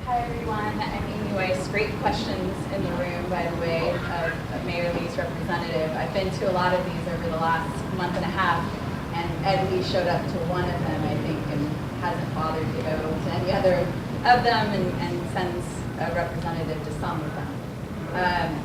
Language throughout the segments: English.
Hi everyone, I'm Amy Weiss. Great questions in the room, by the way, of Mayor Lee's representative. I've been to a lot of these over the last month and a half, and Ed Lee showed up to one of them, I think, and hasn't bothered to go to any other of them, and sends a representative to some of them.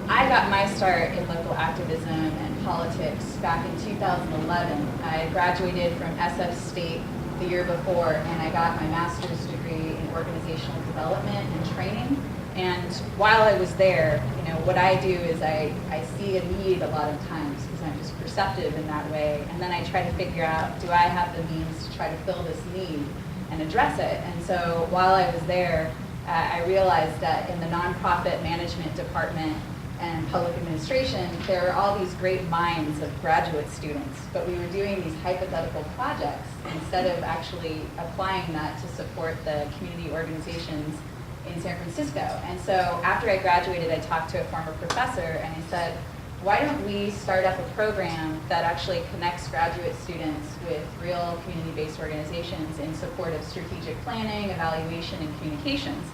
I got my start in local activism and politics back in 2011. I graduated from SF State the year before, and I got my master's degree in organizational development and training. And while I was there, what I do is I see a need a lot of times because I'm just perceptive in that way. And then I try to figure out, do I have the means to try to fill this need and address it? And so while I was there, I realized that in the nonprofit management department and public administration, there are all these great minds of graduate students, but we were doing these hypothetical projects instead of actually applying that to support the community organizations in San Francisco. And so after I graduated, I talked to a former professor and I said, why don't we start up a program that actually connects graduate students with real community-based organizations in support of strategic planning, evaluation, and communications.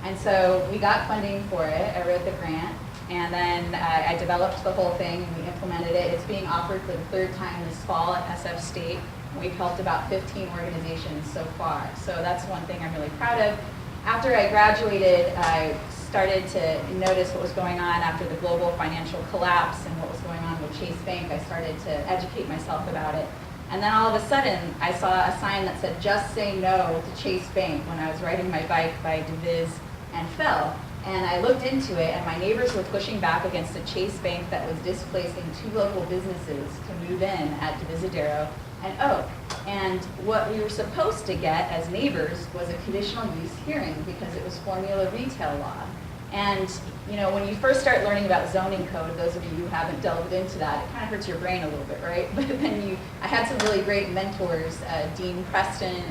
And so we got funding for it. I wrote the grant. And then I developed the whole thing and we implemented it. It's being offered for the third time this fall at SF State. We've helped about 15 organizations so far. So that's one thing I'm really proud of. After I graduated, I started to notice what was going on after the global financial collapse and what was going on with Chase Bank. I started to educate myself about it. And then all of a sudden, I saw a sign that said, just say no to Chase Bank when I was riding my bike by DeVis and fell. And I looked into it, and my neighbors were pushing back against a Chase Bank that was displacing 2 local businesses to move in at Divisadero and Oak. And what we were supposed to get as neighbors was a conditional use hearing because it was formula retail law. And when you first start learning about zoning code, those of you who haven't delved into that, it kind of hurts your brain a little bit, right? But then I had some really great mentors, Dean Preston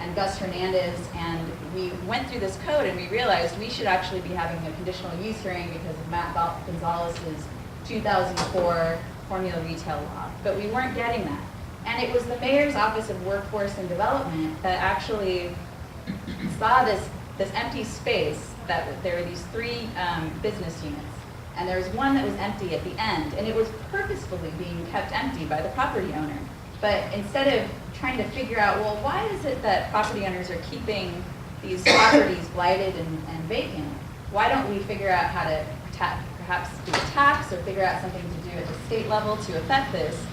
and Gus Hernandez, and we went through this code and we realized we should actually be having a conditional use hearing because of Matt Gonzalez's 2004 formula retail law, but we weren't getting that. And it was the Mayor's Office of Workforce and Development that actually saw this empty space, that there were these 3 business units, and there was one that was empty at the end, and it was purposefully being kept empty by the property owner. But instead of trying to figure out, well, why is it that property owners are keeping these properties blighted and vacant? Why don't we figure out how to perhaps do a tax or figure out something to do at the state level to affect this?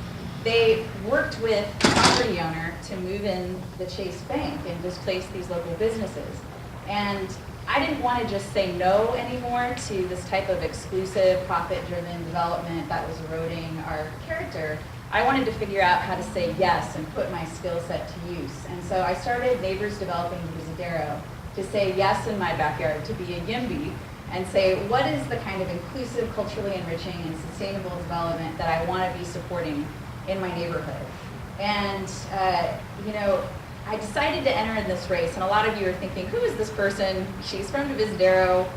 They worked with the property owner to move in the Chase Bank and displace these local businesses. And I didn't want to just say no anymore to this type of exclusive, profit-driven development that was eroding our character. I wanted to figure out how to say yes and put my skill set to use. And so I started Neighbors Developing Divisadero to say yes in my backyard, to be a YIMBY, and say what is the kind of inclusive, culturally enriching, and sustainable development that I want to be supporting in my neighborhood. And I decided to enter in this race, and a lot of you are thinking, who is this person? She's from Divisadero.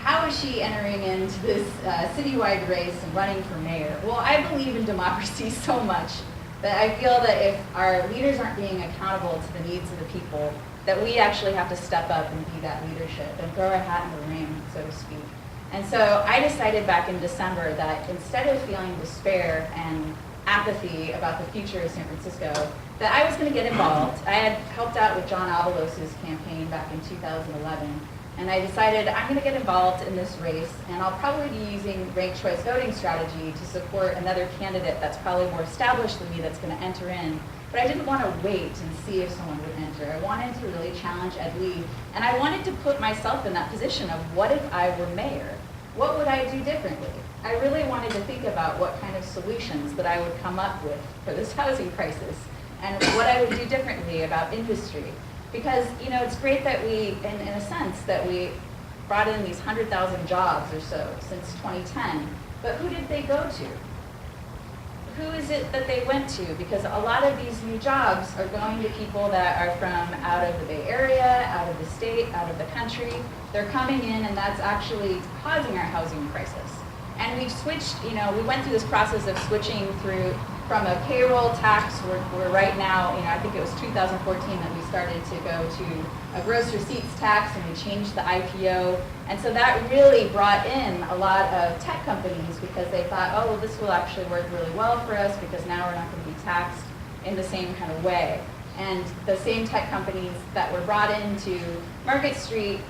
How is she entering into this citywide race and running for mayor? Well, I believe in democracy so much that I feel that if our leaders aren't being accountable to the needs of the people, that we actually have to step up and be that leadership and throw our hat in the ring, so to speak. And so I decided back in December that instead of feeling despair and apathy about the future of San Francisco, that I was going to get involved. I had helped out with John Avalos' campaign back in 2011. And I decided I'm going to get involved in this race, and I'll probably be using ranked choice voting strategy to support another candidate that's probably more established than me that's going to enter in. But I didn't want to wait and see if someone would enter. I wanted to really challenge Ed Lee, and I wanted to put myself in that position of what if I were mayor? What would I do differently? I really wanted to think about what kind of solutions that I would come up with for this housing crisis and what I would do differently about industry. Because, it's great that we, in a sense, that we brought in these 100,000 jobs or so since 2010, but who did they go to? Who is it that they went to? Because a lot of these new jobs are going to people that are from out of the Bay Area, out of the state, out of the country. They're coming in, and that's actually causing our housing crisis. And we've switched, we went through this process of switching through from a payroll tax, we're right now, I think it was 2014 that we started to go to a gross receipts tax, and we changed the IPO. And so that really brought in a lot of tech companies because they thought, oh, well, this will actually work really well for us because now we're not going to be taxed in the same kind of way. And the same tech companies that were brought into Market Street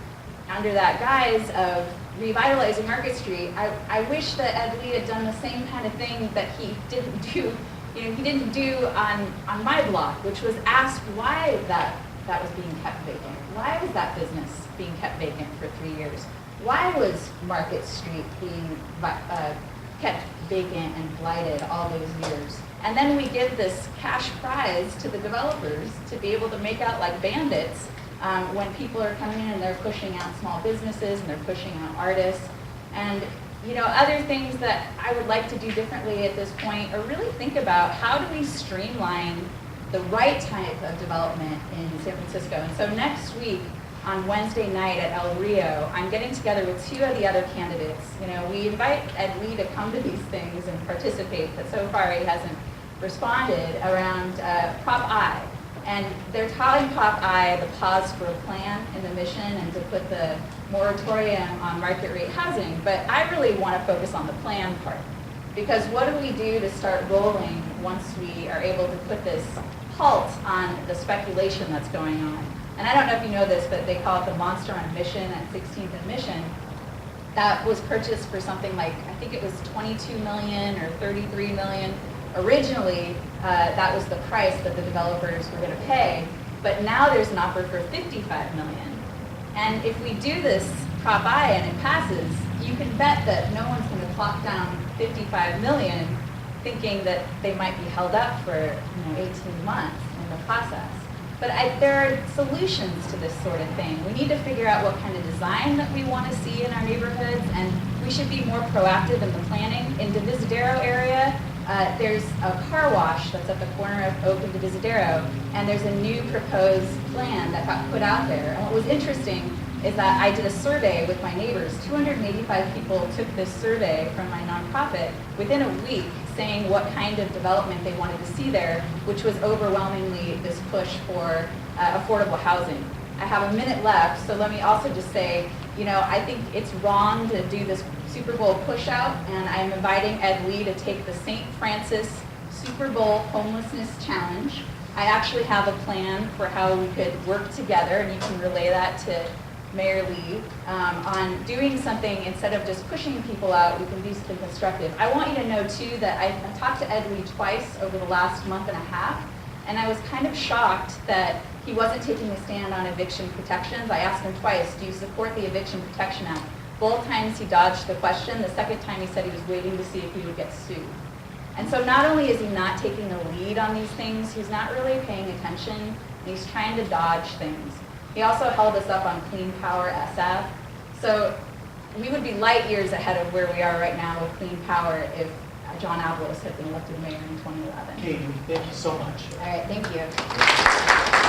under that guise of revitalizing Market Street, I wish that Ed Lee had done the same kind of thing that he didn't do, he didn't do on my block, which was ask why that was being kept vacant. Why was that business being kept vacant for 3 years? Why was Market Street being kept vacant and blighted all those years? And then we give this cash prize to the developers to be able to make out like bandits when people are coming in and they're pushing out small businesses and they're pushing out artists. And other things that I would like to do differently at this point are really think about how do we streamline the right type of development in San Francisco. And so next week on Wednesday night at El Rio, I'm getting together with 2 of the other candidates. We invite Ed Lee to come to these things and participate, but so far he hasn't responded around Prop I. And they're calling Prop I the pause for a plan in the mission and to put the moratorium on market rate housing. But I really want to focus on the plan part. Because what do we do to start rolling once we are able to put this halt on the speculation that's going on? And I don't know if you know this, but they call it the Monster on Mission at 16th and Mission. That was purchased for something like, I think it was 22 million or 33 million. Originally, that was the price that the developers were going to pay, but now there's an offer for 55 million. And if we do this Prop I and it passes, you can bet that no one's going to plop down 55 million thinking that they might be held up for 18 months in the process. But there are solutions to this sort of thing. We need to figure out what kind of design that we want to see in our neighborhoods, and we should be more proactive in the planning. In the Divisadero area, there's a car wash that's at the corner of Oak and Divisadero, and there's a new proposed plan that got put out there. And what was interesting is that I did a survey with my neighbors. 285 people took this survey from my nonprofit within a week saying what kind of development they wanted to see there, which was overwhelmingly this push for affordable housing. I have a minute left, so let me also just say, I think it's wrong to do this Super Bowl push out, and I'm inviting Ed Lee to take the St. Francis Super Bowl Homelessness Challenge. I actually have a plan for how we could work together, and you can relay that to Mayor Lee, on doing something instead of just pushing people out. We can do something constructive. I want you to know too that I talked to Ed Lee twice over the last month and a half, and I was kind of shocked that he wasn't taking a stand on eviction protections. I asked him twice, do you support the Eviction Protection Act? Both times he dodged the question. The second time he said he was waiting to see if he would get sued. And so not only is he not taking the lead on these things, he's not really paying attention, and he's trying to dodge things. He also held us up on Clean Power SF. So we would be light years ahead of where we are right now with Clean Power if John Avalos had been elected mayor in 2011. Katie, thank you so much. All right, thank you.